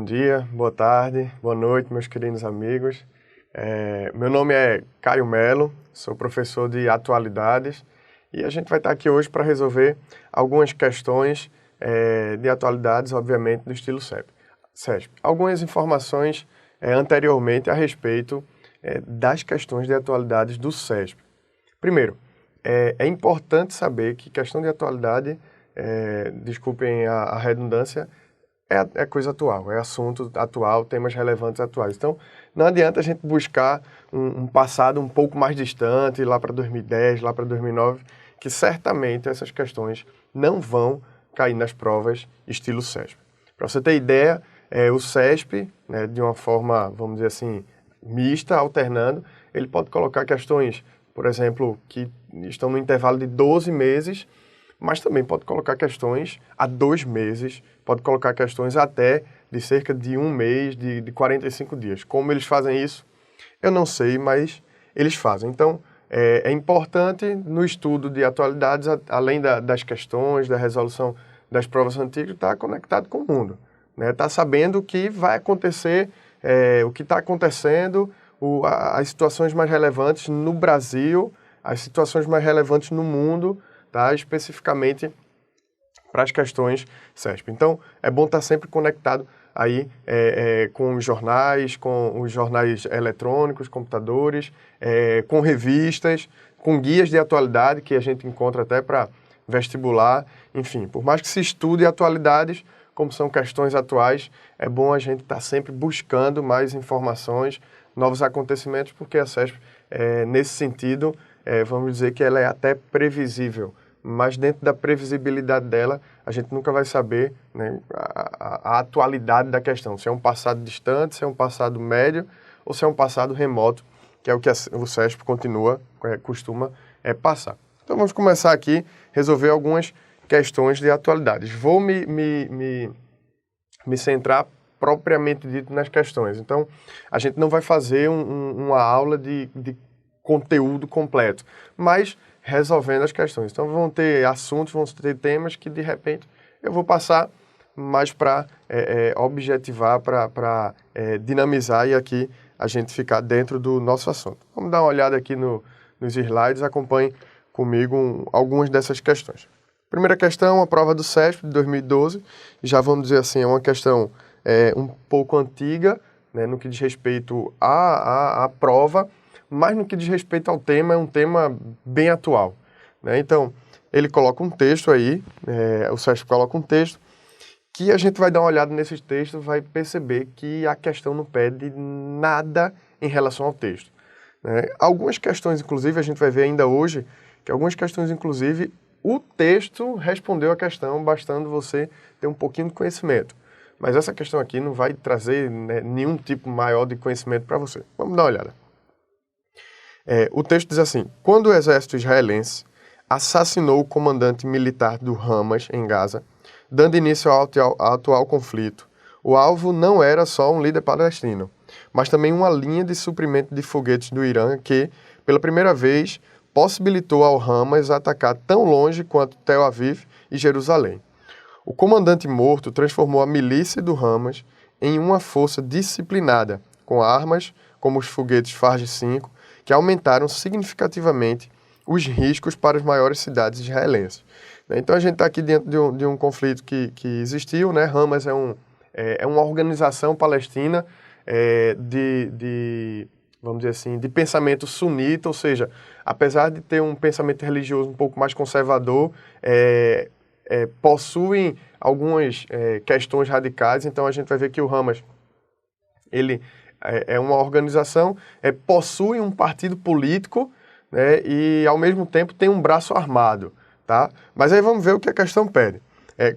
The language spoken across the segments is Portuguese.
dia, boa tarde, boa noite, meus queridos amigos. Meu nome é Caio Melo, sou professor de atualidades e a gente vai estar aqui hoje para resolver algumas questões de atualidades, obviamente, do estilo CESP. Algumas informações anteriormente a respeito das questões de atualidades do CESP. Primeiro, é importante saber que questão de atualidade, desculpem a redundância, é coisa atual, é assunto atual, temas relevantes atuais. Então, não adianta a gente buscar um passado um pouco mais distante, lá para 2010, lá para 2009, que certamente essas questões não vão cair nas provas estilo CESP. Para você ter ideia, o CESP, né, de uma forma, vamos dizer assim, mista, alternando, ele pode colocar questões, por exemplo, que estão no intervalo de 12 meses, mas também pode colocar questões a 2 meses, pode colocar questões até de cerca de 1 mês, de 45 dias. Como eles fazem isso, eu não sei, mas eles fazem. Então, é importante no estudo de atualidades, além das questões, da resolução das provas antigas, estar conectado com o mundo, né? Estar sabendo o que vai acontecer, o que está acontecendo, as situações mais relevantes no Brasil, as situações mais relevantes no mundo, tá? Especificamente para as questões CESP. Então, é bom estar sempre conectado aí com os jornais eletrônicos, computadores, com revistas, com guias de atualidade que a gente encontra até para vestibular. Enfim, por mais que se estude atualidades, como são questões atuais, é bom a gente estar sempre buscando mais informações, novos acontecimentos, porque a CESP, nesse sentido, vamos dizer que ela é até previsível, mas dentro da previsibilidade dela, a gente nunca vai saber, né, a atualidade da questão, se é um passado distante, se é um passado médio ou se é um passado remoto, que é o que o CESP costuma passar. Então vamos começar aqui, resolver algumas questões de atualidades. Vou me centrar propriamente dito nas questões. Então, a gente não vai fazer uma aula de conteúdo completo, mas resolvendo as questões. Então, vão ter assuntos, vão ter temas que, de repente, eu vou passar mais para objetivar, para dinamizar e aqui a gente ficar dentro do nosso assunto. Vamos dar uma olhada aqui nos slides, acompanhe comigo algumas dessas questões. Primeira questão, a prova do CESP de 2012, já vamos dizer assim, é uma questão um pouco antiga, né, no que diz respeito à prova, mas no que diz respeito ao tema, é um tema bem atual, né? Então, ele coloca um texto aí, o CESP coloca um texto, que a gente vai dar uma olhada nesses textos, vai perceber que a questão não pede nada em relação ao texto, né? Algumas questões, inclusive, a gente vai ver ainda hoje, que algumas questões, inclusive, o texto respondeu a questão, bastando você ter um pouquinho de conhecimento. Mas essa questão aqui não vai trazer, né, nenhum tipo maior de conhecimento para você. Vamos dar uma olhada. O texto diz assim: quando o exército israelense assassinou o comandante militar do Hamas em Gaza, dando início ao atual conflito, o alvo não era só um líder palestino, mas também uma linha de suprimento de foguetes do Irã que, pela primeira vez, possibilitou ao Hamas atacar tão longe quanto Tel Aviv e Jerusalém. O comandante morto transformou a milícia do Hamas em uma força disciplinada, com armas como os foguetes Farj 5, que aumentaram significativamente os riscos para as maiores cidades israelenses. Então a gente está aqui dentro de um conflito que existiu, né? Hamas é uma organização palestina vamos dizer assim, de pensamento sunita, ou seja, apesar de ter um pensamento religioso um pouco mais conservador, possuem algumas questões radicais. Então a gente vai ver que o Hamas, ele é uma organização, possui um partido político, né, e ao mesmo tempo tem um braço armado, tá? Mas aí vamos ver o que a questão pede.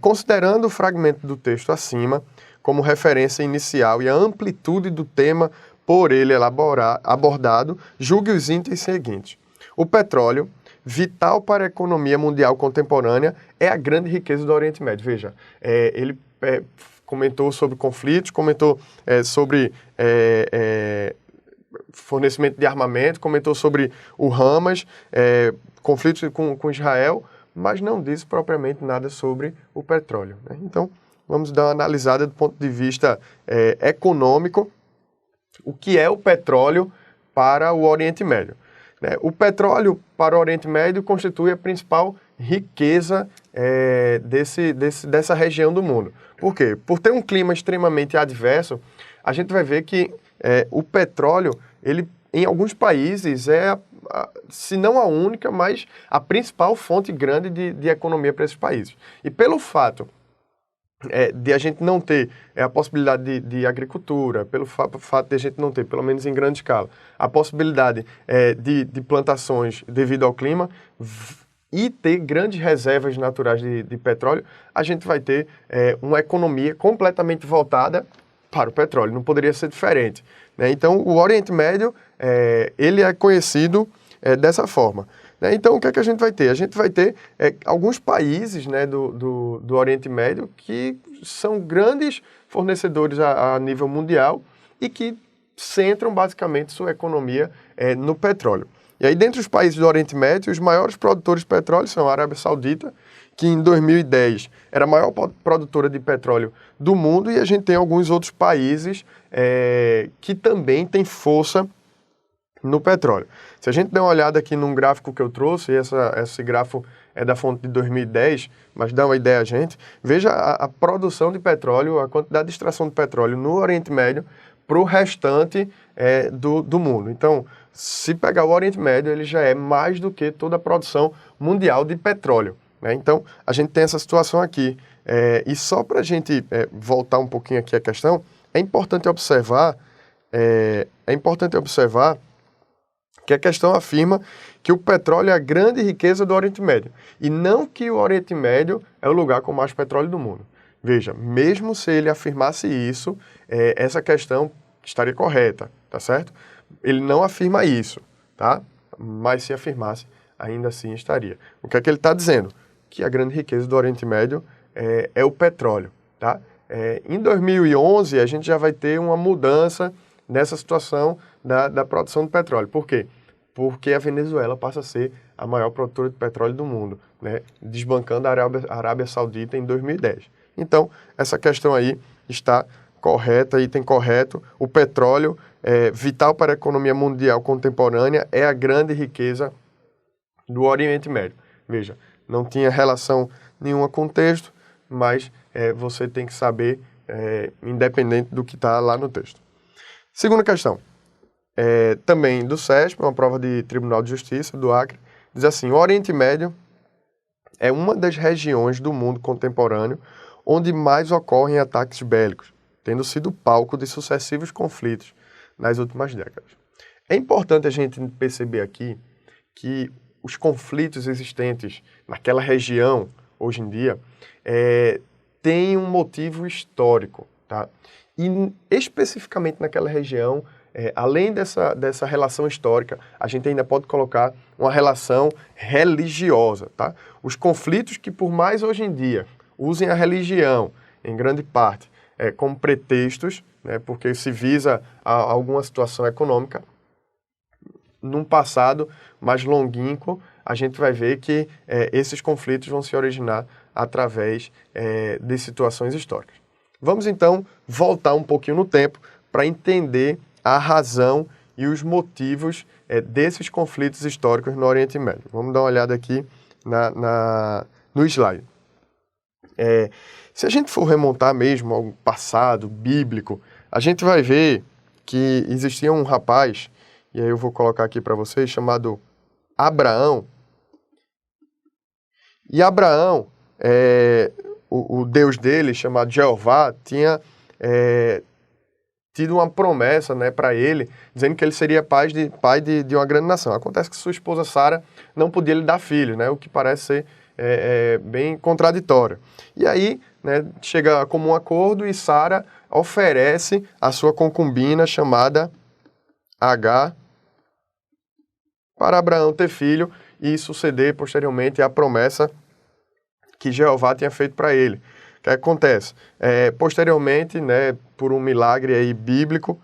Considerando o fragmento do texto acima como referência inicial e a amplitude do tema por ele abordado, julgue os itens seguintes. O petróleo, vital para a economia mundial contemporânea, é a grande riqueza do Oriente Médio. Veja, ele comentou sobre conflitos, comentou sobre fornecimento de armamento, comentou sobre o Hamas, conflitos com Israel, mas não disse propriamente nada sobre o petróleo, né? Então, vamos dar uma analisada do ponto de vista econômico, o que é o petróleo para o Oriente Médio. O petróleo para o Oriente Médio constitui a principal riqueza dessa região do mundo. Por quê? Por ter um clima extremamente adverso, a gente vai ver que o petróleo, ele, em alguns países, se não a única, mas a principal fonte grande de economia para esses países. E pelo fato de a gente não ter a possibilidade de agricultura, pelo fato de a gente não ter, pelo menos em grande escala, a possibilidade de plantações devido ao clima e ter grandes reservas naturais de petróleo, a gente vai ter uma economia completamente voltada para o petróleo. Não poderia ser diferente, né? Então, o Oriente Médio, ele é conhecido dessa forma. Então, o que é que a gente vai ter? A gente vai ter alguns países, né, do Oriente Médio que são grandes fornecedores a nível mundial e que centram basicamente sua economia no petróleo. E aí, dentre os países do Oriente Médio, os maiores produtores de petróleo são a Arábia Saudita, que em 2010 era a maior produtora de petróleo do mundo, e a gente tem alguns outros países que também têm força no petróleo. Se a gente der uma olhada aqui num gráfico que eu trouxe, esse gráfico é da fonte de 2010, mas dá uma ideia a gente, veja a produção de petróleo, a quantidade de extração de petróleo no Oriente Médio para o restante do mundo. Então, se pegar o Oriente Médio, ele já é mais do que toda a produção mundial de petróleo, né? Então, a gente tem essa situação aqui. E só para a gente voltar um pouquinho aqui a questão, é importante observar que a questão afirma que o petróleo é a grande riqueza do Oriente Médio, e não que o Oriente Médio é o lugar com mais petróleo do mundo. Veja, mesmo se ele afirmasse isso, essa questão estaria correta, tá certo? Ele não afirma isso, tá? Mas se afirmasse, ainda assim estaria. O que é que ele está dizendo? Que a grande riqueza do Oriente Médio é o petróleo, tá? Em 2011, a gente já vai ter uma mudança nessa situação da produção de petróleo. Por quê? Porque a Venezuela passa a ser a maior produtora de petróleo do mundo, né? Desbancando a Arábia Saudita em 2010. Então, essa questão aí está correta, item correto. O petróleo é vital para a economia mundial contemporânea, é a grande riqueza do Oriente Médio. Veja, não tinha relação nenhuma com o texto, mas você tem que saber, independente do que está lá no texto. Segunda questão, também do SESP, uma prova de Tribunal de Justiça do Acre, diz assim: o Oriente Médio é uma das regiões do mundo contemporâneo onde mais ocorrem ataques bélicos, tendo sido palco de sucessivos conflitos nas últimas décadas. É importante a gente perceber aqui que os conflitos existentes naquela região, hoje em dia, têm um motivo histórico, tá? E especificamente naquela região, além dessa relação histórica, a gente ainda pode colocar uma relação religiosa, tá? Os conflitos que, por mais hoje em dia, usem a religião, em grande parte, como pretextos, né, porque se visa alguma situação econômica, num passado mais longínquo, a gente vai ver que esses conflitos vão se originar através de situações históricas. Vamos, então, voltar um pouquinho no tempo para entender a razão e os motivos desses conflitos históricos no Oriente Médio. Vamos dar uma olhada aqui no slide. Se a gente for remontar mesmo ao passado bíblico, a gente vai ver que existia um rapaz, e aí eu vou colocar aqui para vocês, chamado Abraão. E Abraão, o Deus dele, chamado Jeová, tinha tido uma promessa, né, para ele, dizendo que ele seria pai de uma grande nação. Acontece que sua esposa Sara não podia lhe dar filhos, né, o que parece ser bem contraditório. E aí, né, chega a comum acordo e Sara oferece a sua concubina, chamada Agar, para Abraão ter filho e suceder posteriormente a promessa que Jeová tinha feito para ele. O que acontece? Posteriormente, né, por um milagre aí bíblico,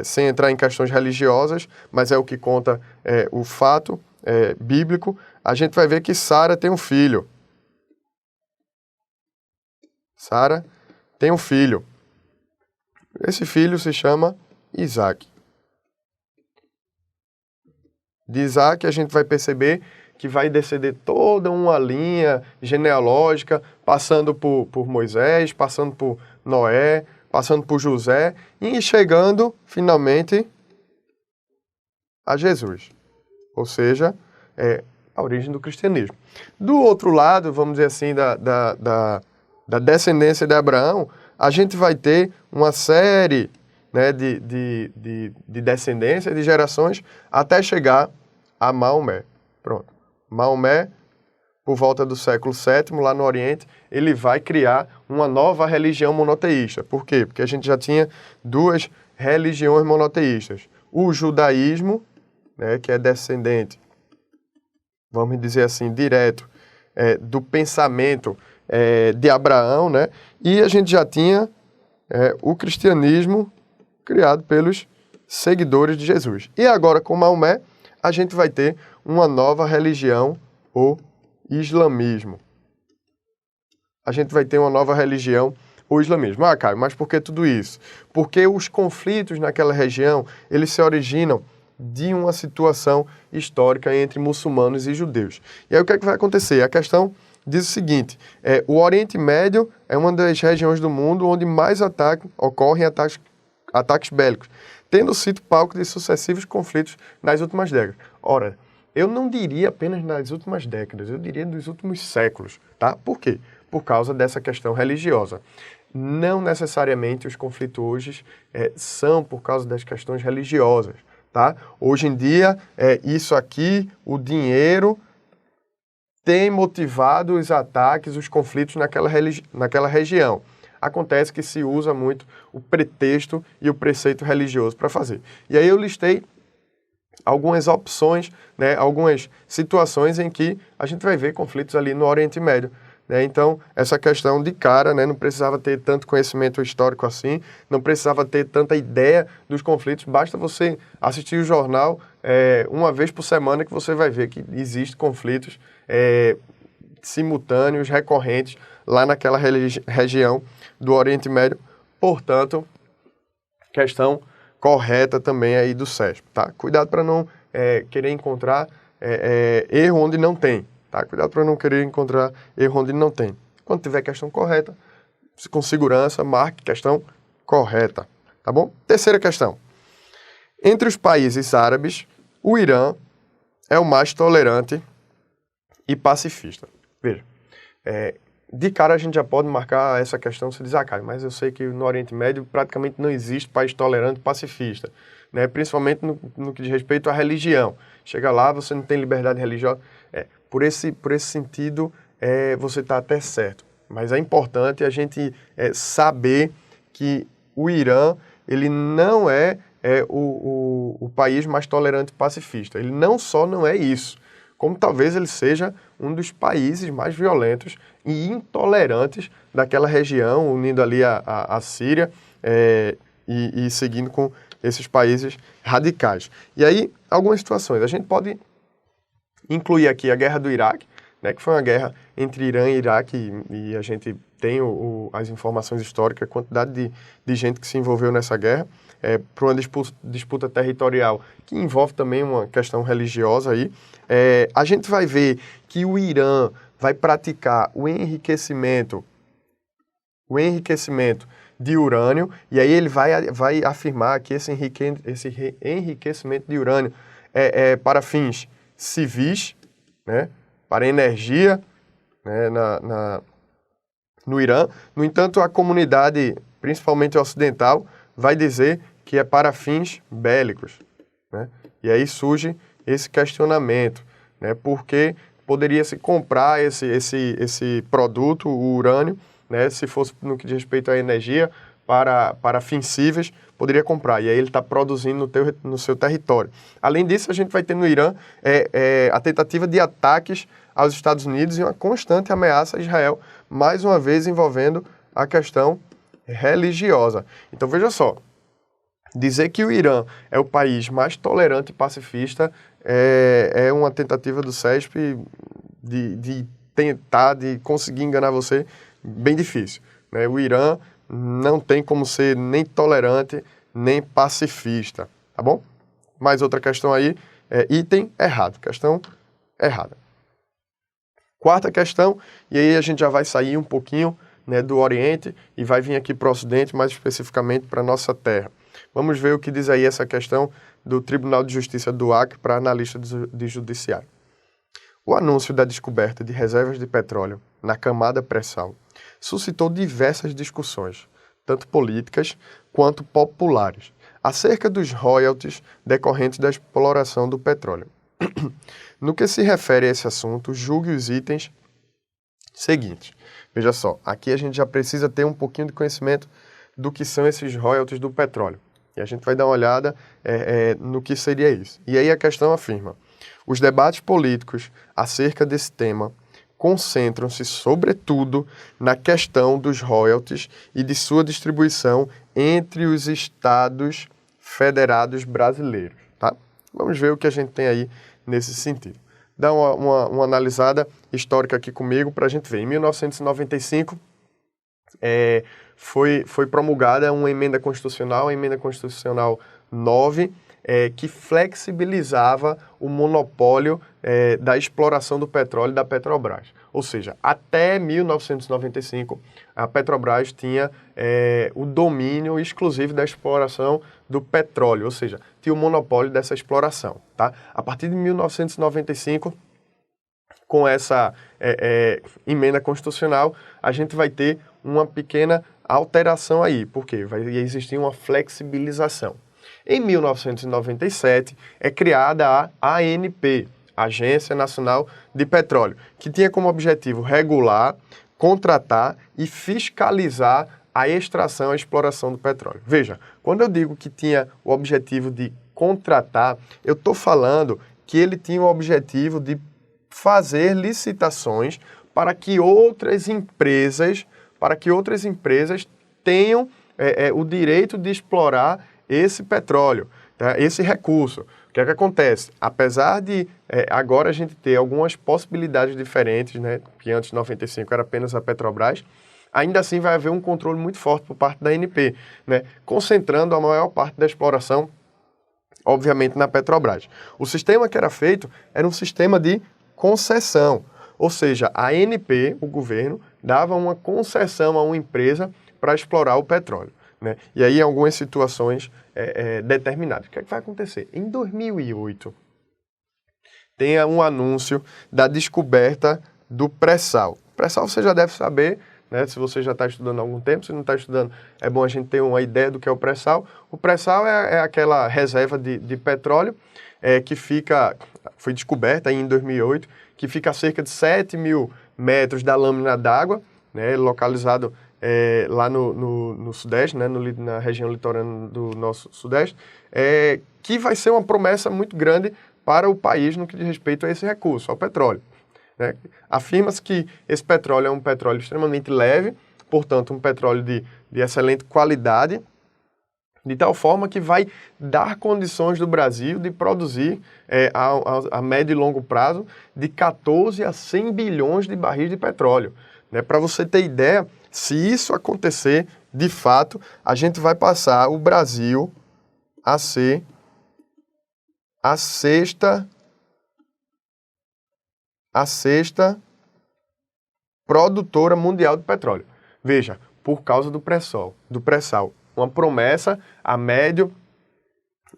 sem entrar em questões religiosas, mas é o que conta o fato bíblico, a gente vai ver que Sara tem um filho. Sara tem um filho. Esse filho se chama Isaac. De Isaac a gente vai perceber que vai descender toda uma linha genealógica, passando por Moisés, passando por Noé, passando por José e chegando, finalmente, a Jesus. Ou seja, a origem do cristianismo. Do outro lado, vamos dizer assim, da descendência de Abraão, a gente vai ter uma série, né, de descendência, de gerações, até chegar a Maomé. Pronto. Maomé, por volta do século VII, lá no Oriente, ele vai criar uma nova religião monoteísta. Por quê? Porque a gente já tinha duas religiões monoteístas. O judaísmo, né, que é descendente, vamos dizer assim, direto, do pensamento de Abraão, né? E a gente já tinha o cristianismo criado pelos seguidores de Jesus. E agora, com Maomé, a gente vai ter uma nova religião, o islamismo. A gente vai ter uma nova religião, o islamismo. Ah, Caio, mas por que tudo isso? Porque os conflitos naquela região, eles se originam de uma situação histórica entre muçulmanos e judeus. E aí o que é que vai acontecer? A questão diz o seguinte, o Oriente Médio é uma das regiões do mundo onde mais ocorrem ataques bélicos, tendo sido palco de sucessivos conflitos nas últimas décadas. Ora, eu não diria apenas nas últimas décadas, eu diria nos últimos séculos, tá? Por quê? Por causa dessa questão religiosa. Não necessariamente os conflitos hoje são por causa das questões religiosas, tá? Hoje em dia, isso aqui, o dinheiro, tem motivado os ataques, os conflitos naquela região. Acontece que se usa muito o pretexto e o preceito religioso para fazer. E aí eu listei algumas opções, né, algumas situações em que a gente vai ver conflitos ali no Oriente Médio. Né? Então, essa questão de cara, né, não precisava ter tanto conhecimento histórico assim, não precisava ter tanta ideia dos conflitos, basta você assistir o jornal uma vez por semana que você vai ver que existem conflitos simultâneos, recorrentes, lá naquela região do Oriente Médio. Portanto, questão correta também aí do CESP, tá? Cuidado para não querer encontrar erro onde não tem, tá? Cuidado para não querer encontrar erro onde não tem. Quando tiver questão correta, com segurança, marque questão correta, tá bom? Terceira questão. Entre os países árabes, o Irã é o mais tolerante e pacifista. Veja, de cara a gente já pode marcar essa questão, se diz, Caio, mas eu sei que no Oriente Médio praticamente não existe país tolerante e pacifista, né? Principalmente no que diz respeito à religião. Chega lá, você não tem liberdade religiosa. Por esse sentido, você está até certo. Mas é importante a gente saber que o Irã, ele não é o país mais tolerante e pacifista. Ele não só não é isso, como talvez ele seja um dos países mais violentos e intolerantes daquela região, unindo ali a Síria e seguindo com esses países radicais. E aí, algumas situações. A gente pode incluir aqui a Guerra do Iraque, né, que foi uma guerra entre Irã e Iraque, e a gente tem as informações históricas, a quantidade de gente que se envolveu nessa guerra, para uma disputa territorial que envolve também uma questão religiosa aí. A gente vai ver que o Irã vai praticar o enriquecimento de urânio, e aí ele vai afirmar que esse enriquecimento de urânio é para fins civis, né, para energia, né, no Irã. No entanto, a comunidade, principalmente ocidental, vai dizer que é para fins bélicos, né? E aí surge esse questionamento, né? Porque poderia se comprar esse produto, o urânio, né? Se fosse no que diz respeito à energia, para fins cíveis, poderia comprar. E aí ele está produzindo no seu território. Além disso, a gente vai ter no Irã a tentativa de ataques aos Estados Unidos e uma constante ameaça a Israel, mais uma vez envolvendo a questão religiosa. Então, veja só, dizer que o Irã é o país mais tolerante e pacifista é uma tentativa do CESP de tentar, de conseguir enganar você, bem difícil, né? O Irã não tem como ser nem tolerante, nem pacifista, tá bom? Mais outra questão aí, item errado, questão errada. Quarta questão, e aí a gente já vai sair um pouquinho, né, do Oriente e vai vir aqui para o Ocidente, mais especificamente para a nossa terra. Vamos ver o que diz aí essa questão do Tribunal de Justiça do Acre para analista de judiciário. O anúncio da descoberta de reservas de petróleo na camada pré-sal suscitou diversas discussões, tanto políticas quanto populares, acerca dos royalties decorrentes da exploração do petróleo. No que se refere a esse assunto, julgue os itens seguintes. Veja só, aqui a gente já precisa ter um pouquinho de conhecimento do que são esses royalties do petróleo. E a gente vai dar uma olhada no que seria isso. E aí a questão afirma: os debates políticos acerca desse tema concentram-se, sobretudo, na questão dos royalties e de sua distribuição entre os estados federados brasileiros. Tá? Vamos ver o que a gente tem aí nesse sentido. Dá uma analisada histórica aqui comigo para a gente ver. Em 1995, foi promulgada uma emenda constitucional, a Emenda Constitucional 9, que flexibilizava o monopólio da exploração do petróleo da Petrobras. Ou seja, até 1995, a Petrobras tinha o domínio exclusivo da exploração do petróleo, ou seja, tinha o monopólio dessa exploração. Tá? A partir de 1995, com essa emenda constitucional, a gente vai ter uma pequena alteração aí, porque vai existir uma flexibilização. Em 1997, é criada a ANP, Agência Nacional de Petróleo, que tinha como objetivo regular, contratar e fiscalizar a extração e a exploração do petróleo. Veja, quando eu digo que tinha o objetivo de contratar, eu estou falando que ele tinha o objetivo de fazer licitações para que outras empresas tenham o direito de explorar esse petróleo, tá? Esse recurso. O que é que acontece? Apesar de agora a gente ter algumas possibilidades diferentes, né, que antes de 95 era apenas a Petrobras, ainda assim vai haver um controle muito forte por parte da ANP, né, concentrando a maior parte da exploração, obviamente, na Petrobras. O sistema que era feito era um sistema de concessão, ou seja, a ANP, o governo, dava uma concessão a uma empresa para explorar o petróleo, né? E aí, em algumas situações determinadas. O que é que vai acontecer? Em 2008, tem um anúncio da descoberta do pré-sal. Pré-sal você já deve saber, né? Se você já está estudando há algum tempo, se não está estudando, é bom a gente ter uma ideia do que é o pré-sal. O pré-sal é aquela reserva de petróleo que foi descoberta em 2008, que fica a cerca de 7 mil metros da lâmina d'água, né, localizado lá no Sudeste, né, na região litorânea do nosso Sudeste, que vai ser uma promessa muito grande para o país no que diz respeito a esse recurso, ao petróleo. Né? Afirma-se que esse petróleo é um petróleo extremamente leve, portanto, um petróleo de excelente qualidade, de tal forma que vai dar condições do Brasil de produzir a médio e longo prazo de 14 a 100 bilhões de barris de petróleo. Né? Para você ter ideia, se isso acontecer, de fato, a gente vai passar o Brasil a ser a sexta produtora mundial de petróleo. Veja, por causa do pré-sal. Uma promessa a médio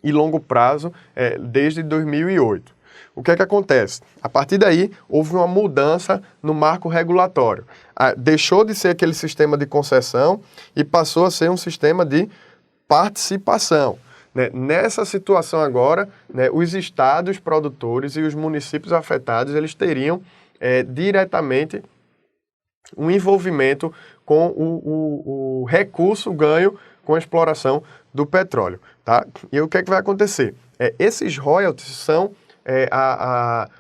e longo prazo desde 2008. O que é que acontece? A partir daí, houve uma mudança no marco regulatório. Deixou de ser aquele sistema de concessão e passou a ser um sistema de participação. Né? Nessa situação agora, né, os estados produtores e os municípios afetados, eles teriam diretamente um envolvimento com o recurso ganho com a exploração do petróleo. Tá? E o que é que vai acontecer? Esses royalties são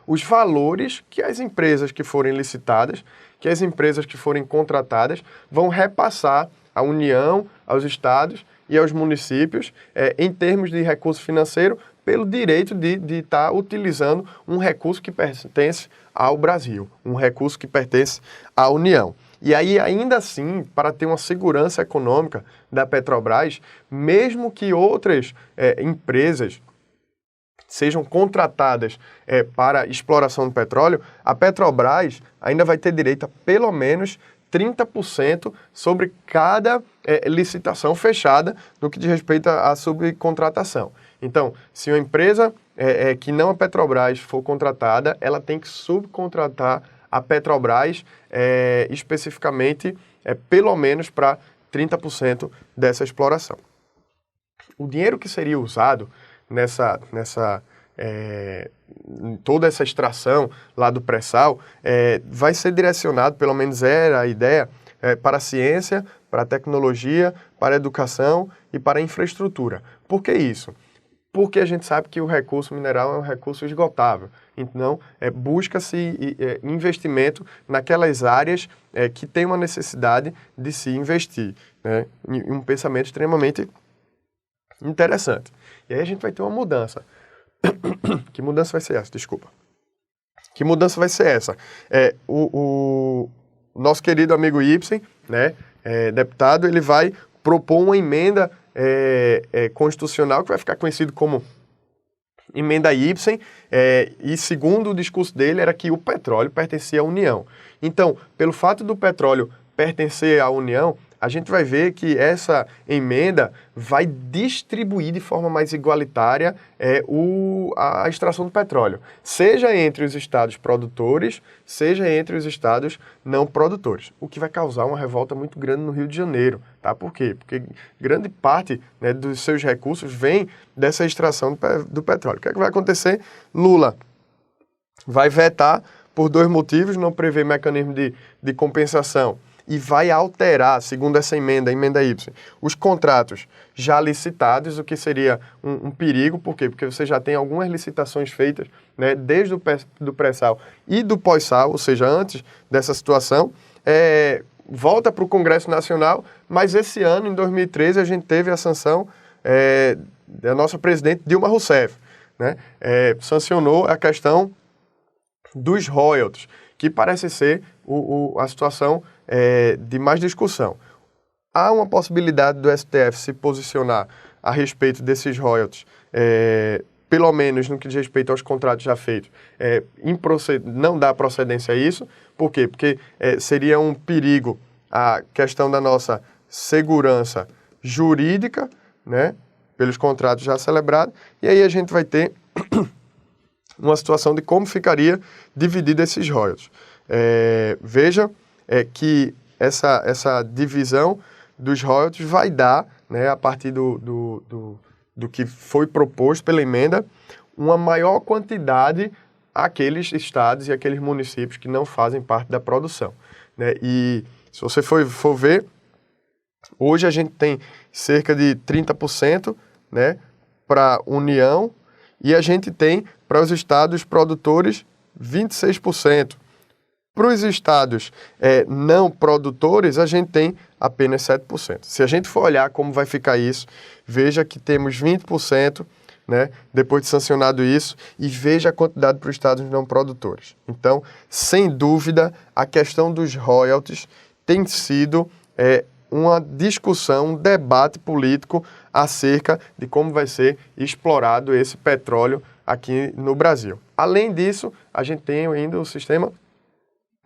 os valores que as empresas que forem licitadas, que as empresas que forem contratadas, vão repassar à União, aos estados e aos municípios, em termos de recurso financeiro, pelo direito de estar utilizando um recurso que pertence ao Brasil, um recurso que pertence à União. E aí, ainda assim, para ter uma segurança econômica da Petrobras, mesmo que outras empresas sejam contratadas para exploração do petróleo, a Petrobras ainda vai ter direito a pelo menos 30% sobre cada licitação fechada no que diz respeito à subcontratação. Então, se uma empresa que não a Petrobras for contratada, ela tem que subcontratar a Petrobras especificamente pelo menos para 30% dessa exploração. O dinheiro que seria usado toda essa extração lá do pré-sal vai ser direcionado, pelo menos era a ideia, para a ciência, para a tecnologia, para a educação e para a infraestrutura. Por que isso? Porque a gente sabe que o recurso mineral é um recurso esgotável. Então, busca-se investimento naquelas áreas que têm uma necessidade de se investir, né? E um pensamento extremamente interessante. E aí a gente vai ter uma mudança. Que mudança vai ser essa? Desculpa. Que mudança vai ser essa? O nosso querido amigo Ibsen, né, deputado, ele vai propor uma emenda constitucional que vai ficar conhecido como emenda Ibsen, e segundo o discurso dele era que o petróleo pertencia à União. Então, pelo fato do petróleo pertencer à União, a gente vai ver que essa emenda vai distribuir de forma mais igualitária a extração do petróleo, seja entre os estados produtores, seja entre os estados não produtores, o que vai causar uma revolta muito grande no Rio de Janeiro. Tá? Por quê? Porque grande parte, né, dos seus recursos vem dessa extração do petróleo. O que é que vai acontecer? Lula vai vetar por dois motivos, não prevê mecanismo de compensação, e vai alterar, segundo essa emenda, a emenda Y, os contratos já licitados, o que seria um perigo. Por quê? Porque você já tem algumas licitações feitas, né, desde do pré-sal e do pós-sal, ou seja, antes dessa situação, volta para o Congresso Nacional, mas esse ano, em 2013, a gente teve a sanção da nossa presidente Dilma Rousseff, né, sancionou a questão dos royalties, que parece ser a situação de mais discussão. Há uma possibilidade do STF se posicionar a respeito desses royalties, pelo menos no que diz respeito aos contratos já feitos, não dá procedência a isso. Por quê? Porque seria um perigo a questão da nossa segurança jurídica, né, pelos contratos já celebrados, e aí a gente vai ter uma situação de como ficaria dividido esses royalties. Veja que essa divisão dos royalties vai dar, né, a partir do que foi proposto pela emenda, uma maior quantidade àqueles estados e aqueles municípios que não fazem parte da produção, né? E se você for ver, hoje a gente tem cerca de 30%, né, para a União, e a gente tem para os estados produtores 26%. Para os estados não produtores, a gente tem apenas 7%. Se a gente for olhar como vai ficar isso, veja que temos 20%, né, depois de sancionado isso, e veja a quantidade para os estados não produtores. Então, sem dúvida, a questão dos royalties tem sido uma discussão, um debate político acerca de como vai ser explorado esse petróleo aqui no Brasil. Além disso, a gente tem ainda o sistema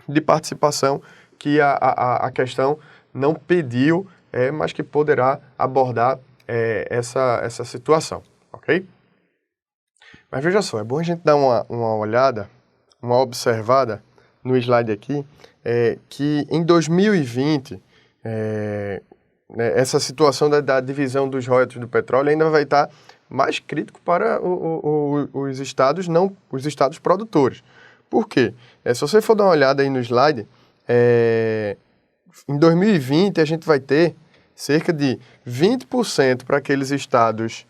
de participação que a questão não pediu, mas que poderá abordar essa situação, ok? Mas veja só, é bom a gente dar uma olhada, uma observada no slide aqui, que em 2020, né, essa situação da divisão dos royalties do petróleo ainda vai estar mais crítico para os estados produtores. Por quê? Se você for dar uma olhada aí no slide, em 2020 a gente vai ter cerca de 20% para aqueles estados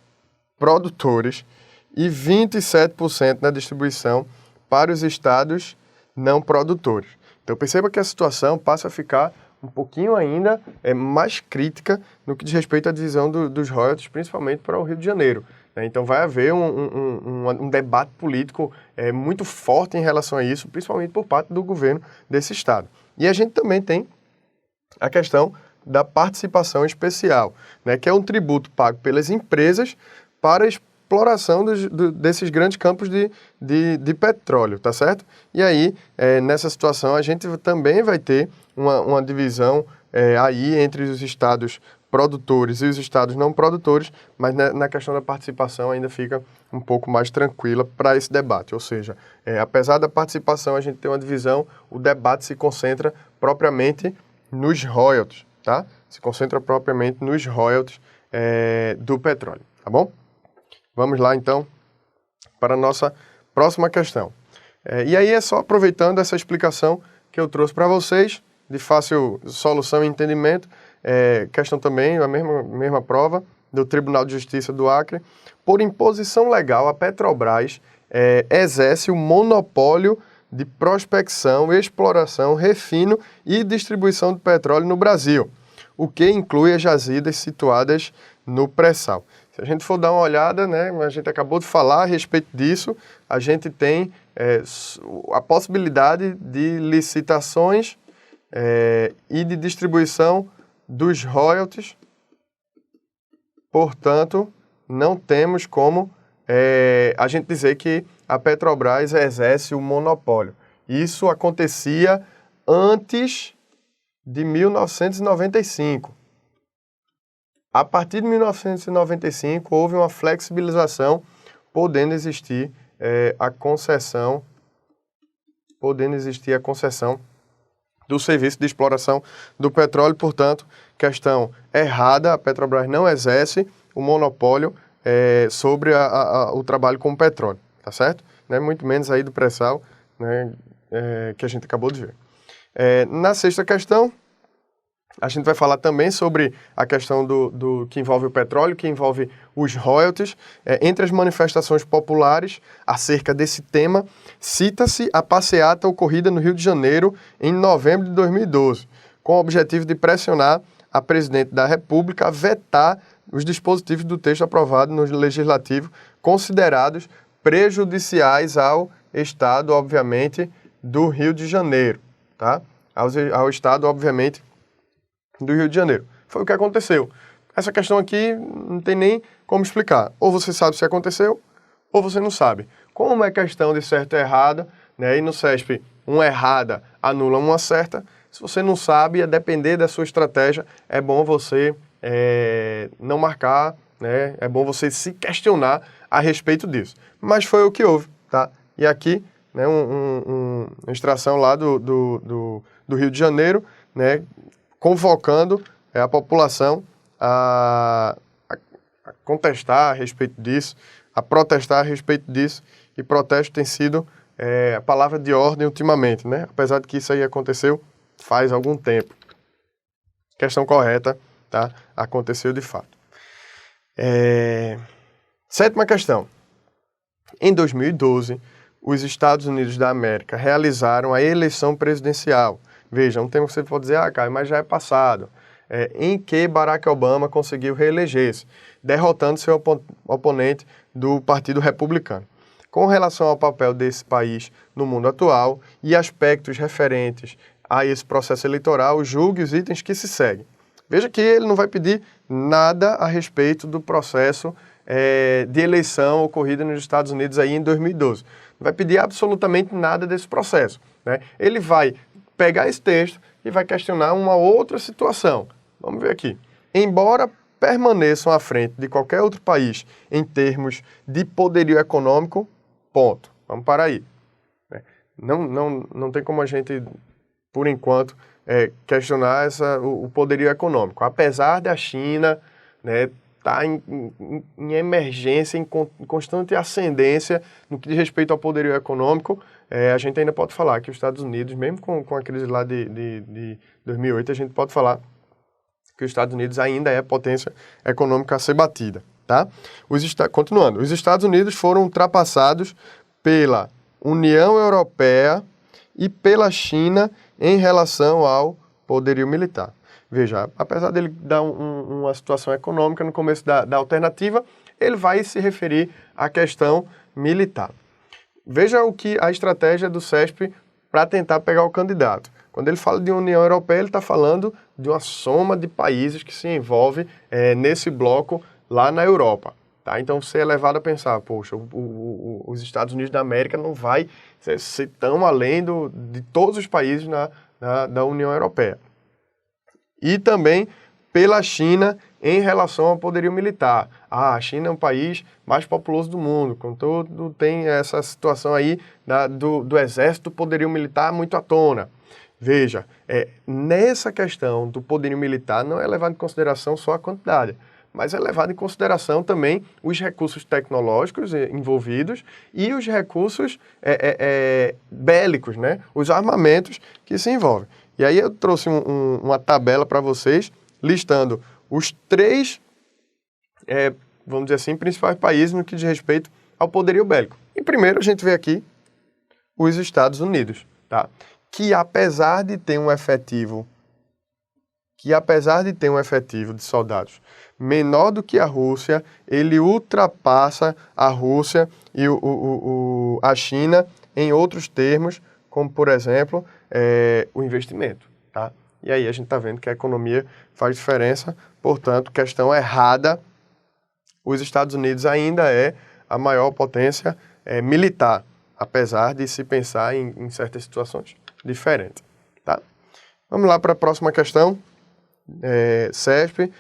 produtores e 27% na distribuição para os estados não produtores. Então perceba que a situação passa a ficar um pouquinho ainda mais crítica no que diz respeito à divisão dos royalties, principalmente para o Rio de Janeiro. Então vai haver um debate político muito forte em relação a isso, principalmente por parte do governo desse estado. E a gente também tem a questão da participação especial, né, que é um tributo pago pelas empresas para a exploração desses grandes campos de petróleo, tá certo? E aí, nessa situação, a gente também vai ter uma divisão aí entre os estados produtores e os estados não produtores, mas na questão da participação ainda fica um pouco mais tranquila para esse debate. Ou seja, apesar da participação a gente ter uma divisão, o debate se concentra propriamente nos royalties, tá? Se concentra propriamente nos royalties do petróleo, tá bom? Vamos lá, então, para a nossa próxima questão. E aí é só aproveitando essa explicação que eu trouxe para vocês, de fácil solução e entendimento, questão também, a mesma prova do Tribunal de Justiça do Acre. Por imposição legal, a Petrobras exerce o monopólio de prospecção, exploração, refino e distribuição de petróleo no Brasil, o que inclui as jazidas situadas no pré-sal. Se a gente for dar uma olhada, né, a gente acabou de falar a respeito disso, a gente tem a possibilidade de licitações e de distribuição dos royalties, portanto, não temos como a gente dizer que a Petrobras exerce o monopólio. Isso acontecia antes de 1995. A partir de 1995, houve uma flexibilização, podendo existir a concessão do serviço de exploração do petróleo. Portanto, questão errada, a Petrobras não exerce o monopólio sobre o trabalho com o petróleo, tá certo? Né? Muito menos aí do pré-sal, né, que a gente acabou de ver. Na sexta questão, a gente vai falar também sobre a questão do que envolve o petróleo, que envolve os royalties. Entre as manifestações populares acerca desse tema, cita-se a passeata ocorrida no Rio de Janeiro em novembro de 2012, com o objetivo de pressionar a presidente da República a vetar os dispositivos do texto aprovado no Legislativo, considerados prejudiciais ao Estado, obviamente, do Rio de Janeiro, tá? Ao Estado, obviamente, do Rio de Janeiro. Foi o que aconteceu. Essa questão aqui não tem nem como explicar. Ou você sabe se aconteceu, ou você não sabe. Como é questão de certo e errado, né, e no CESP uma errada anula uma certa, se você não sabe, a depender da sua estratégia, é bom você não marcar, né, é bom você se questionar a respeito disso. Mas foi o que houve, tá? E aqui, né, uma extração lá do Rio de Janeiro, né, convocando a população a contestar a respeito disso, a protestar a respeito disso, e protesto tem sido a palavra de ordem ultimamente, né? Apesar de que isso aí aconteceu faz algum tempo. Questão correta, tá? Aconteceu de fato. Sétima questão. Em 2012, os Estados Unidos da América realizaram a eleição presidencial. Veja, um tema que você pode dizer, Caio, mas já é passado. Em que Barack Obama conseguiu reeleger-se, derrotando seu oponente do Partido Republicano. Com relação ao papel desse país no mundo atual e aspectos referentes a esse processo eleitoral, julgue os itens que se seguem. Veja que ele não vai pedir nada a respeito do processo de eleição ocorrida nos Estados Unidos aí em 2012. Não vai pedir absolutamente nada desse processo, né? Ele vai pegar esse texto e vai questionar uma outra situação. Vamos ver aqui. Embora permaneçam à frente de qualquer outro país em termos de poderio econômico, ponto. Vamos parar aí. Não tem como a gente, por enquanto, questionar o poderio econômico. Apesar da China, né, estar em emergência, em constante ascendência no que diz respeito ao poderio econômico, a gente ainda pode falar que os Estados Unidos, mesmo com a crise lá de 2008, a gente pode falar que os Estados Unidos ainda é potência econômica a ser batida, tá? Continuando, os Estados Unidos foram ultrapassados pela União Europeia e pela China em relação ao poderio militar. Veja, apesar dele dar uma situação econômica no começo da alternativa, ele vai se referir à questão militar. Veja a estratégia do CESP para tentar pegar o candidato. Quando ele fala de União Europeia, ele está falando de uma soma de países que se envolve nesse bloco lá na Europa. Tá? Então, você é levado a pensar, poxa, os Estados Unidos da América não vai ser tão além de todos os países da União Europeia. E também pela China em relação ao poderio militar. A China é um país mais populoso do mundo, contudo tem essa situação aí do exército, do poderio militar muito à tona. Veja, nessa questão do poderio militar não é levado em consideração só a quantidade, mas é levado em consideração também os recursos tecnológicos envolvidos e os recursos bélicos, né? Os armamentos que se envolvem. E aí eu trouxe uma tabela para vocês, listando os 3, vamos dizer assim, principais países no que diz respeito ao poderio bélico. E primeiro a gente vê aqui os Estados Unidos, tá? Que apesar de ter um efetivo de soldados menor do que a Rússia, ele ultrapassa a Rússia e a China em outros termos, como por exemplo, o investimento, tá? E aí a gente está vendo que a economia faz diferença, portanto, questão errada, os Estados Unidos ainda é a maior potência militar, apesar de se pensar em certas situações diferentes, tá? Vamos lá para a próxima questão, CESP,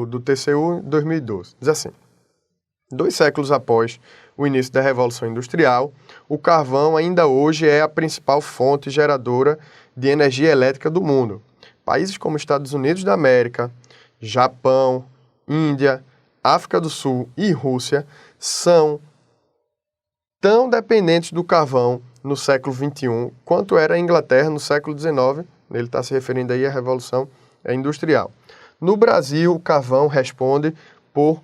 do TCU 2012. Diz assim: 2 séculos após o início da Revolução Industrial, o carvão ainda hoje é a principal fonte geradora de energia elétrica do mundo. Países como Estados Unidos da América, Japão, Índia, África do Sul e Rússia são tão dependentes do carvão no século XXI quanto era a Inglaterra no século XIX. Ele está se referindo aí à Revolução Industrial. No Brasil, o carvão responde por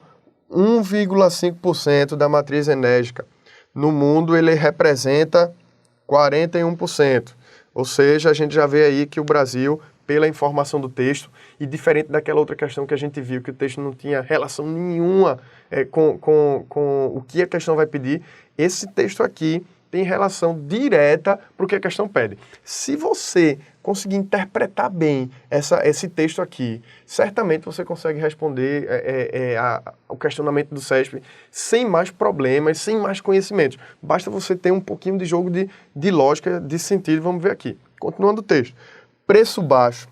1,5% da matriz enérgica. No mundo, ele representa 41%. Ou seja, a gente já vê aí que o Brasil, pela informação do texto, e diferente daquela outra questão que a gente viu, que o texto não tinha relação nenhuma com o que a questão vai pedir, esse texto aqui tem relação direta para o que a questão pede. Se você conseguir interpretar bem esse texto aqui, certamente você consegue responder o questionamento do CESP sem mais problemas, sem mais conhecimentos. Basta você ter um pouquinho de jogo de lógica, de sentido. Vamos ver aqui. Continuando o texto. Preço baixo,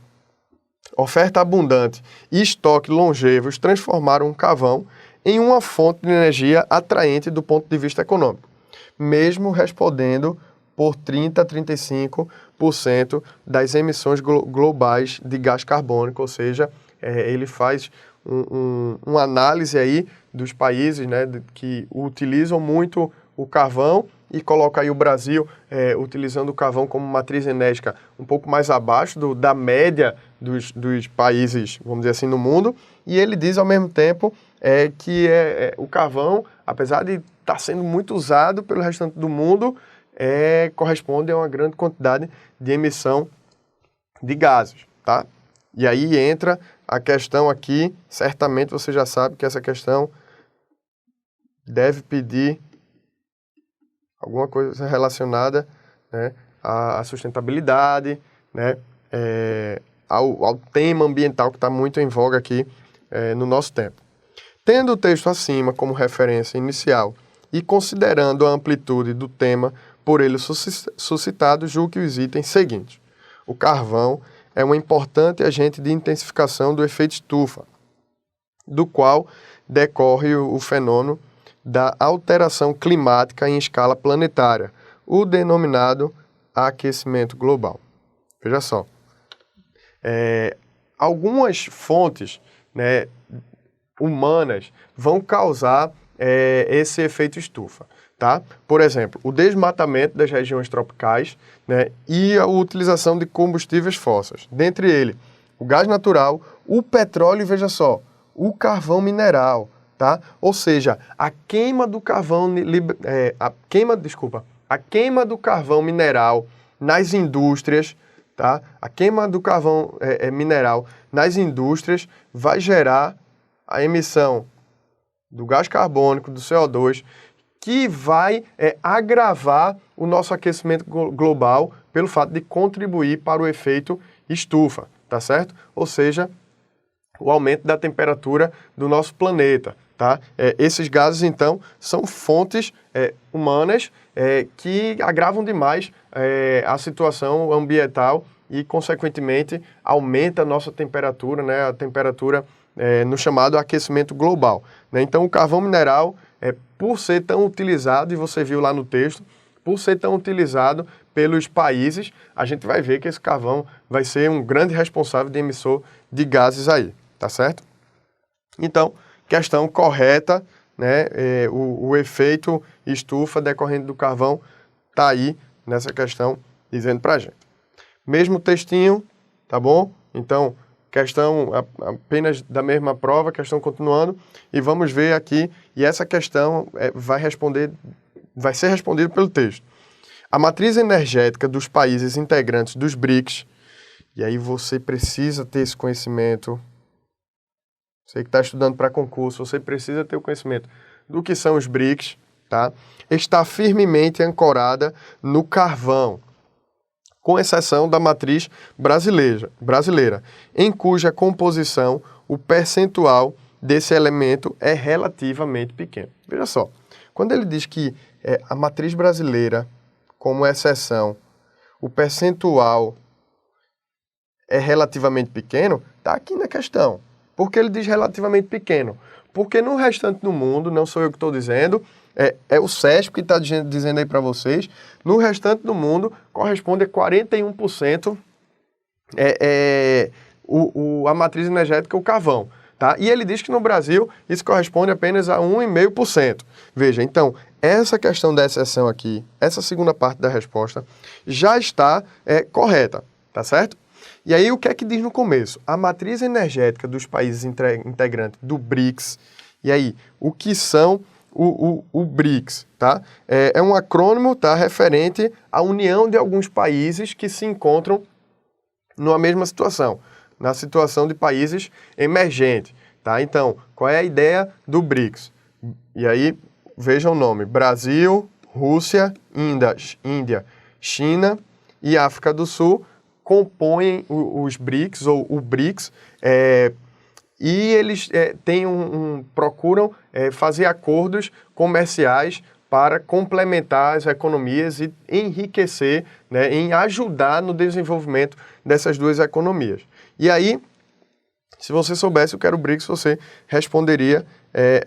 oferta abundante e estoque longevos transformaram o carvão em uma fonte de energia atraente do ponto de vista econômico, mesmo respondendo por 30% a 35% das emissões globais de gás carbônico, ou seja, ele faz uma análise aí dos países, né, que utilizam muito o carvão e coloca aí o Brasil utilizando o carvão como matriz enérgica um pouco mais abaixo da média dos países, vamos dizer assim, no mundo, e ele diz ao mesmo tempo que o carvão, apesar de estar sendo muito usado pelo restante do mundo, corresponde a uma grande quantidade de emissão de gases, tá? E aí entra a questão aqui, certamente você já sabe que essa questão deve pedir alguma coisa relacionada, né, à sustentabilidade, né, ao tema ambiental que está muito em voga aqui no nosso tempo. Tendo o texto acima como referência inicial e considerando a amplitude do tema por ele suscitado, julgue os itens seguintes. O carvão é um importante agente de intensificação do efeito estufa, do qual decorre o fenômeno da alteração climática em escala planetária, o denominado aquecimento global. Veja só, algumas fontes, né, humanas vão causar esse efeito estufa, tá? Por exemplo, o desmatamento das regiões tropicais, né, e a utilização de combustíveis fósseis. Dentre eles, o gás natural, o petróleo e, veja só, o carvão mineral, tá? Ou seja, a queima do carvão mineral nas indústrias, tá? A queima do carvão mineral nas indústrias vai gerar a emissão do gás carbônico, do CO2, que vai agravar o nosso aquecimento global pelo fato de contribuir para o efeito estufa, tá certo? Ou seja, o aumento da temperatura do nosso planeta, tá? Esses gases, então, são fontes humanas que agravam demais a situação ambiental e, consequentemente, aumenta a nossa temperatura, né? A temperatura no chamado aquecimento global, né? Então, o carvão mineral, por ser tão utilizado, e você viu lá no texto, por ser tão utilizado pelos países, a gente vai ver que esse carvão vai ser um grande responsável de emissor de gases aí, tá certo? Então, questão correta, né? O efeito estufa decorrente do carvão tá aí nessa questão dizendo pra gente. Mesmo textinho, tá bom? Então, questão apenas da mesma prova, questão continuando, e vamos ver aqui, e essa questão vai ser respondida pelo texto. A matriz energética dos países integrantes dos BRICS, e aí você precisa ter esse conhecimento, você que está estudando para concurso, você precisa ter o conhecimento do que são os BRICS, tá? Está firmemente ancorada no carvão, com exceção da matriz brasileira, em cuja composição o percentual desse elemento é relativamente pequeno. Veja só, quando ele diz que a matriz brasileira, como exceção, o percentual é relativamente pequeno, está aqui na questão. Por que ele diz relativamente pequeno? Porque no restante do mundo, não sou eu que estou dizendo, é o CESP que está dizendo aí para vocês, no restante do mundo corresponde a 41% a matriz energética, o carvão. Tá? E ele diz que no Brasil isso corresponde apenas a 1,5%. Veja, então, essa questão da exceção aqui, essa segunda parte da resposta, já está correta, tá certo? E aí, o que é que diz no começo? A matriz energética dos países integrantes do BRICS, e aí, o que são o BRICS, tá? É um acrônimo, tá, referente à união de alguns países que se encontram numa mesma situação, na situação de países emergentes, tá? Então, qual é a ideia do BRICS? E aí, veja o nome, Brasil, Rússia, Índia, China e África do Sul compõem os BRICS, ou o BRICS, e eles procuram fazer acordos comerciais para complementar as economias e enriquecer, né, em ajudar no desenvolvimento dessas duas economias. E aí, se você soubesse o que era o BRICS, você responderia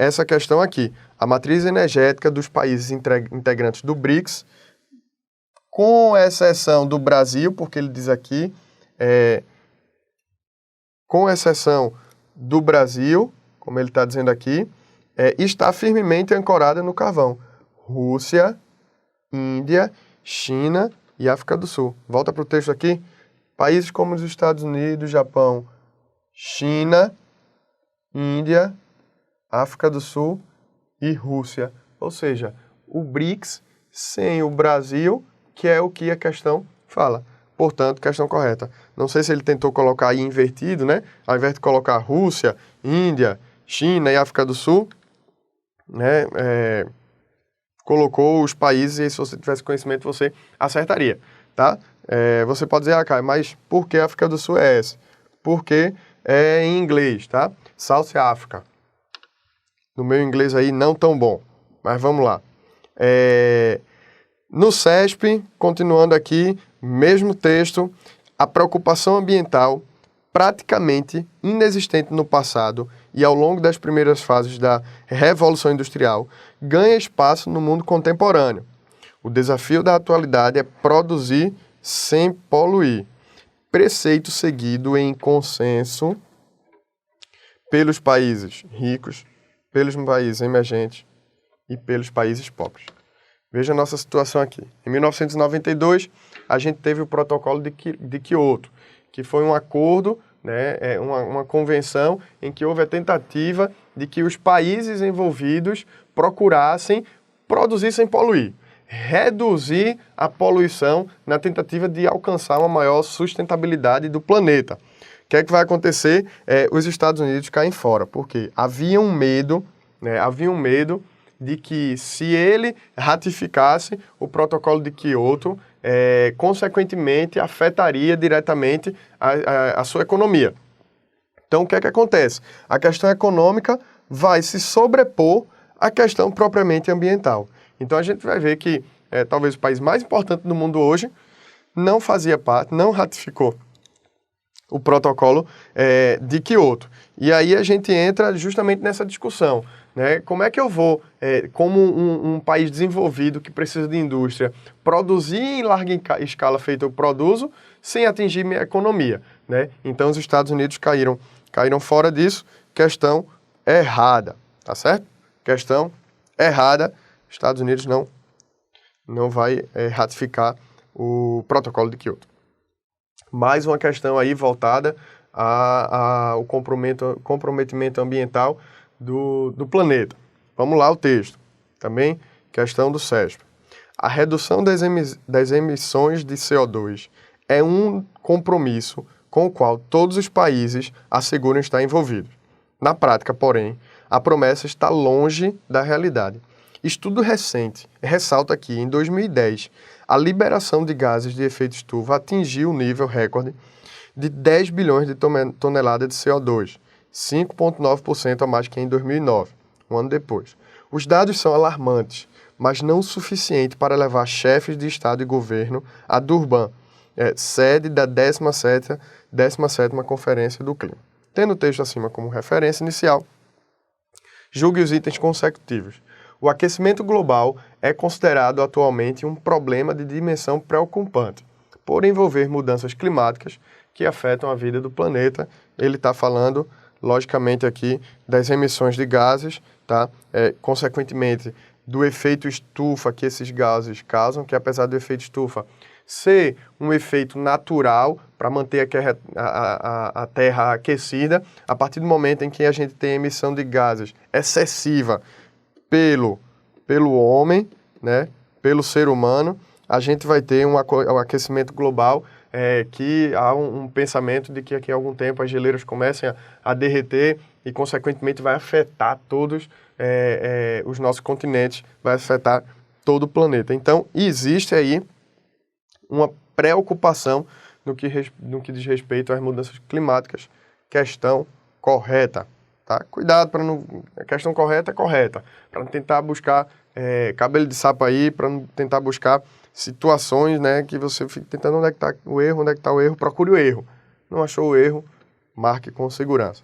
essa questão aqui. A matriz energética dos países integrantes do BRICS, com exceção do Brasil, porque ele diz aqui, com exceção do Brasil, como ele está dizendo aqui, está firmemente ancorada no carvão. Rússia, Índia, China e África do Sul. Volta para o texto aqui. Países como os Estados Unidos, Japão, China, Índia, África do Sul e Rússia. Ou seja, o BRICS sem o Brasil, que é o que a questão fala. Portanto, questão correta. Não sei se ele tentou colocar aí invertido, né? Ao invés de colocar Rússia, Índia, China e África do Sul, né? Colocou os países e se você tivesse conhecimento, você acertaria, tá? Você pode dizer, Caio, mas por que a África do Sul é essa? Porque é em inglês, tá? South Africa. No meu inglês aí não tão bom, mas vamos lá. No CESP, continuando aqui, mesmo texto, a preocupação ambiental praticamente inexistente no passado e ao longo das primeiras fases da Revolução Industrial, ganha espaço no mundo contemporâneo. O desafio da atualidade é produzir sem poluir, preceito seguido em consenso pelos países ricos, pelos países emergentes e pelos países pobres. Veja a nossa situação aqui. Em 1992, a gente teve o protocolo de Kyoto, que foi um acordo, né, uma convenção em que houve a tentativa de que os países envolvidos procurassem produzir sem poluir, reduzir a poluição na tentativa de alcançar uma maior sustentabilidade do planeta. O que é que vai acontecer? Os Estados Unidos caem fora, porque havia um medo de que se ele ratificasse o protocolo de Kyoto, consequentemente, afetaria diretamente a sua economia. Então, o que é que acontece? A questão econômica vai se sobrepor à questão propriamente ambiental. Então, a gente vai ver que talvez o país mais importante do mundo hoje não fazia parte, não ratificou o protocolo de Kyoto. E aí a gente entra justamente nessa discussão, né? Como é que eu vou, como um país desenvolvido que precisa de indústria, produzir em larga escala feito eu produzo, sem atingir minha economia, né? Então os Estados Unidos caíram fora disso, questão errada, tá certo? Questão errada, Estados Unidos não vai ratificar o protocolo de Kyoto. Mais uma questão aí voltada ao comprometimento ambiental do planeta. Vamos lá o texto. Também questão do CESP. A redução das emissões de CO2 é um compromisso com o qual todos os países asseguram estar envolvidos. Na prática, porém, a promessa está longe da realidade. Estudo recente ressalta que, em 2010, a liberação de gases de efeito estufa atingiu o nível recorde de 10 bilhões de toneladas de CO2, 5,9% a mais que em 2009, um ano depois. Os dados são alarmantes, mas não o suficiente para levar chefes de Estado e governo a Durban, sede da 17ª Conferência do Clima. Tendo o texto acima como referência inicial, julgue os itens consecutivos. O aquecimento global é considerado atualmente um problema de dimensão preocupante, por envolver mudanças climáticas que afetam a vida do planeta. Ele está falando, logicamente, aqui das emissões de gases, tá? Consequentemente, do efeito estufa que esses gases causam, que apesar do efeito estufa ser um efeito natural para manter a Terra aquecida, a partir do momento em que a gente tem emissão de gases excessiva pelo homem, né, pelo ser humano, a gente vai ter um aquecimento global que há um pensamento de que daqui a algum tempo as geleiras comecem a derreter e, consequentemente, vai afetar todos os nossos continentes, vai afetar todo o planeta. Então, existe aí uma preocupação no que diz respeito às mudanças climáticas. Questão correta. Tá? Cuidado para não... A questão correta é correta. Para não tentar buscar cabelo de sapo aí, para não tentar buscar situações, né, que você fica tentando onde é que está o erro, procure o erro. Não achou o erro, marque com segurança.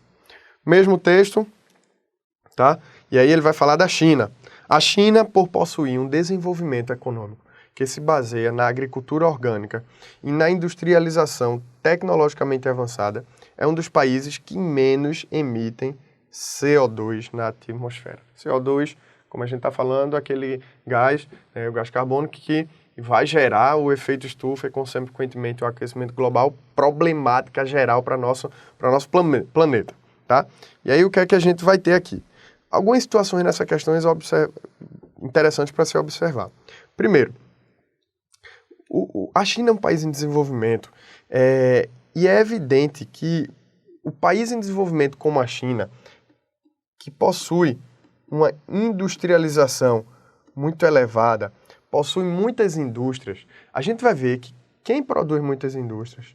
Mesmo texto, tá? E aí ele vai falar da China. A China, por possuir um desenvolvimento econômico que se baseia na agricultura orgânica e na industrialização tecnologicamente avançada, é um dos países que menos emitem CO2 na atmosfera. CO2, como a gente está falando, aquele gás, o gás carbônico que vai gerar o efeito estufa e, consequentemente, o aquecimento global, problemática geral para nosso planeta. Tá? E aí, o que é que a gente vai ter aqui? Algumas situações nessa questão interessantes para se observar. Primeiro, a China é um país em desenvolvimento e é evidente que o país em desenvolvimento como a China, que possui uma industrialização muito elevada, possui muitas indústrias, a gente vai ver que quem produz muitas indústrias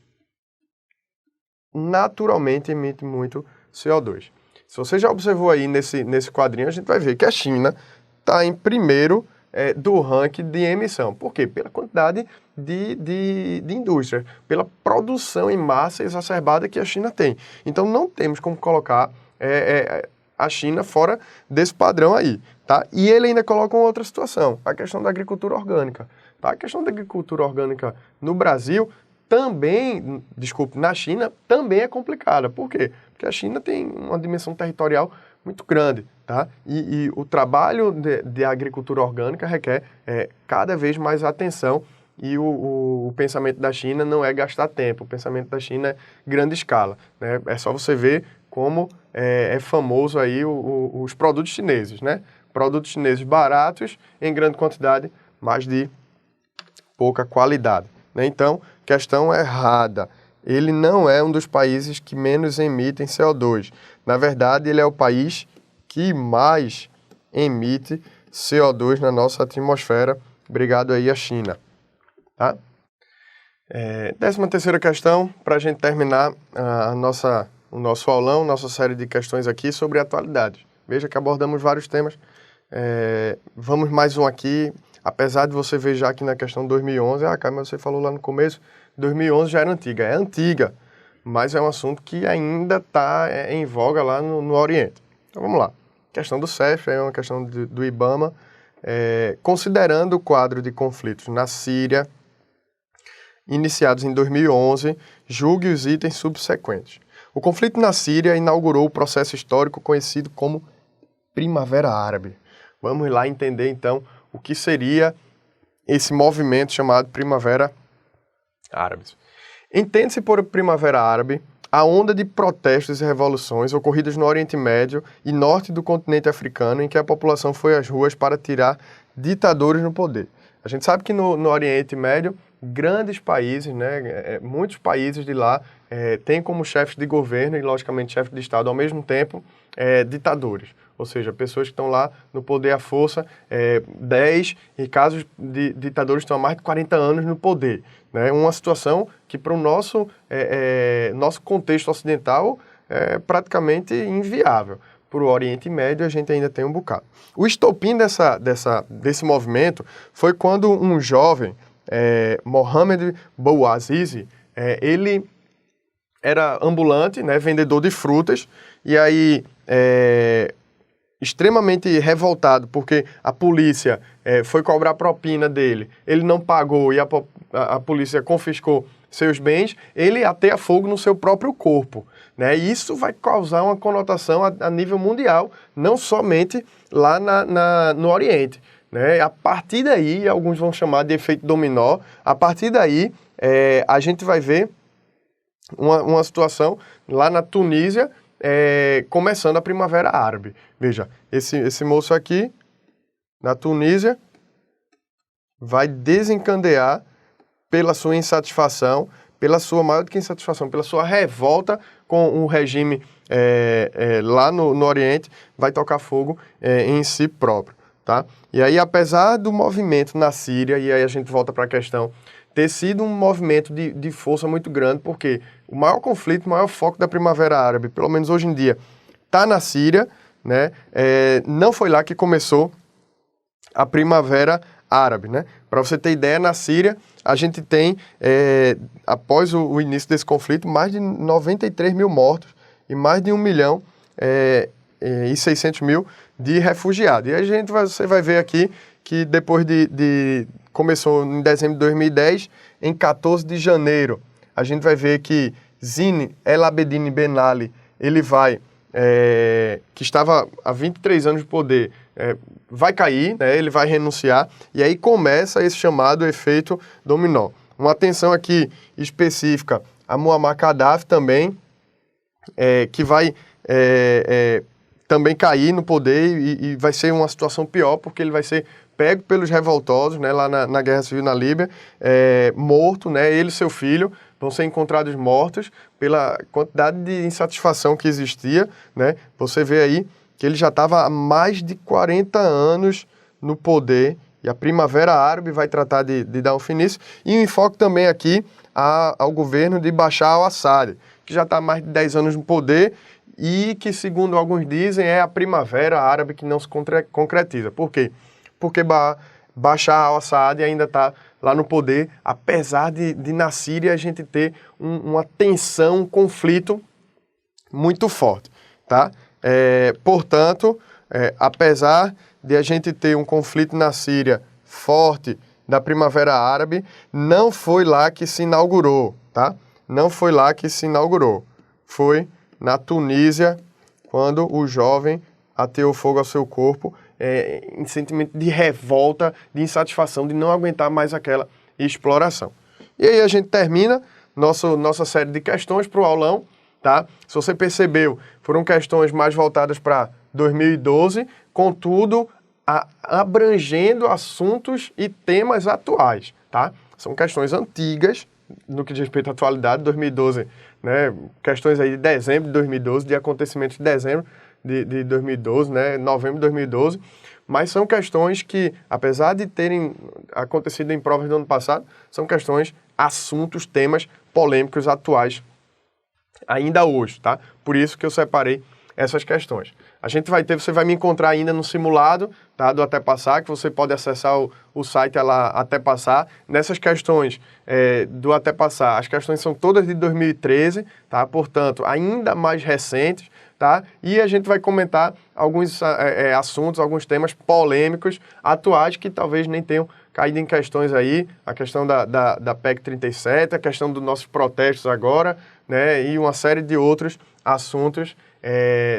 naturalmente emite muito CO2. Se você já observou aí nesse quadrinho, a gente vai ver que a China está em primeiro do ranking de emissão. Por quê? Pela quantidade de indústria, pela produção em massa exacerbada que a China tem. Então não temos como colocar a China fora desse padrão aí. Tá? E ele ainda coloca uma outra situação, a questão da agricultura orgânica. Tá? A questão da agricultura orgânica no Brasil também, na China, também é complicada. Por quê? Porque a China tem uma dimensão territorial muito grande, tá? E o trabalho de agricultura orgânica requer cada vez mais atenção e o pensamento da China não é gastar tempo, o pensamento da China é grande escala, né? É só você ver como é famoso aí os produtos chineses, né? Produtos chineses baratos, em grande quantidade, mas de pouca qualidade, né? Então, questão errada. Ele não é um dos países que menos emitem CO2. Na verdade, ele é o país que mais emite CO2 na nossa atmosfera. Obrigado aí à China. Tá? Décima terceira questão, para a gente terminar o nosso aulão, nossa série de questões aqui sobre atualidades. Veja que abordamos vários temas. Vamos mais um aqui, apesar de você ver já aqui na questão 2011, mas você falou lá no começo, 2011 já era antiga. É antiga, mas é um assunto que ainda está em voga lá no Oriente. Então vamos lá. Questão do CEF, é uma questão do IBAMA. Considerando o quadro de conflitos na Síria, iniciados em 2011, julgue os itens subsequentes. O conflito na Síria inaugurou o processo histórico conhecido como Primavera Árabe. Vamos lá entender, então, o que seria esse movimento chamado Primavera Árabe. Entende-se por Primavera Árabe a onda de protestos e revoluções ocorridas no Oriente Médio e norte do continente africano, em que a população foi às ruas para tirar ditadores no poder. A gente sabe que no Oriente Médio, grandes países, né, muitos países de lá têm como chefes de governo e, logicamente, chefes de Estado ao mesmo tempo, ditadores. Ou seja, pessoas que estão lá no poder à força, 10 e casos de ditadores que estão há mais de 40 anos no poder. Né? Uma situação que para o nosso contexto ocidental é praticamente inviável. Para o Oriente Médio a gente ainda tem um bocado. O estopim desse movimento foi quando um jovem, Mohamed Bouazizi, ele era ambulante, né, vendedor de frutas, e aí extremamente revoltado porque a polícia foi cobrar propina dele, ele não pagou e a polícia confiscou seus bens, ele ateia fogo no seu próprio corpo. Né? E isso vai causar uma conotação a nível mundial, não somente lá no Oriente. Né? A partir daí, alguns vão chamar de efeito dominó, a partir daí a gente vai ver uma situação lá na Tunísia, começando a Primavera Árabe. Veja, esse moço aqui, na Tunísia, vai desencadear pela sua insatisfação, maior do que insatisfação, pela sua revolta com o regime lá no Oriente, vai tocar fogo em si próprio. Tá? E aí, apesar do movimento na Síria, e aí a gente volta para a questão, ter sido um movimento de força muito grande, porque o maior conflito, o maior foco da Primavera Árabe, pelo menos hoje em dia, está na Síria, né? Não foi lá que começou a Primavera Árabe. Né? Para você ter ideia, na Síria, a gente tem, após o início desse conflito, mais de 93 mil mortos e mais de 1 milhão e 600 mil de refugiados. E aí você vai ver aqui que depois começou em dezembro de 2010, em 14 de janeiro, a gente vai ver que Zine El Abidine Ben Ali, ele vai, que estava há 23 anos de poder, vai cair, né, ele vai renunciar, e aí começa esse chamado efeito dominó. Uma atenção aqui específica a Muammar Gaddafi também, que vai também cair no poder e vai ser uma situação pior, porque ele vai ser pego pelos revoltosos, né, lá na Guerra Civil na Líbia, morto, né, ele e seu filho vão ser encontrados mortos pela quantidade de insatisfação que existia. Né? Você vê aí que ele já estava há mais de 40 anos no poder, e a Primavera Árabe vai tratar de dar um fim nisso, e o enfoque também aqui ao governo de Bashar al-Assad, que já está há mais de 10 anos no poder, e que, segundo alguns dizem, é a Primavera Árabe que não se concretiza. Por quê? Porque Bashar al-Assad ainda está lá no poder, apesar de na Síria a gente ter uma tensão, um conflito muito forte. Tá? Portanto, apesar de a gente ter um conflito na Síria forte da Primavera Árabe, não foi lá que se inaugurou. Tá? Não foi lá que se inaugurou. Foi na Tunísia, quando o jovem ateou fogo ao seu corpo, em sentimento de revolta, de insatisfação, de não aguentar mais aquela exploração. E aí a gente termina nossa série de questões para o aulão. Tá? Se você percebeu, foram questões mais voltadas para 2012, contudo, abrangendo assuntos e temas atuais. Tá? São questões antigas, no que diz respeito à atualidade, 2012, né? Questões aí de dezembro de 2012, de acontecimentos de dezembro de 2012, né, novembro de 2012, mas são questões que, apesar de terem acontecido em provas do ano passado, são questões, assuntos, temas polêmicos atuais ainda hoje, tá? Por isso que eu separei essas questões. Você vai me encontrar ainda no simulado, tá, do Até Passar, que você pode acessar o site lá, Até Passar. Nessas questões do Até Passar, as questões são todas de 2013, tá? Portanto, ainda mais recentes, tá? E a gente vai comentar alguns assuntos, alguns temas polêmicos atuais que talvez nem tenham caído em questões aí, a questão da PEC 37, a questão dos nossos protestos agora, né? E uma série de outros assuntos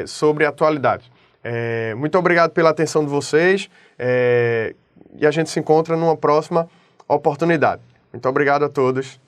sobre atualidade. Muito obrigado pela atenção de vocês e a gente se encontra numa próxima oportunidade. Muito obrigado a todos.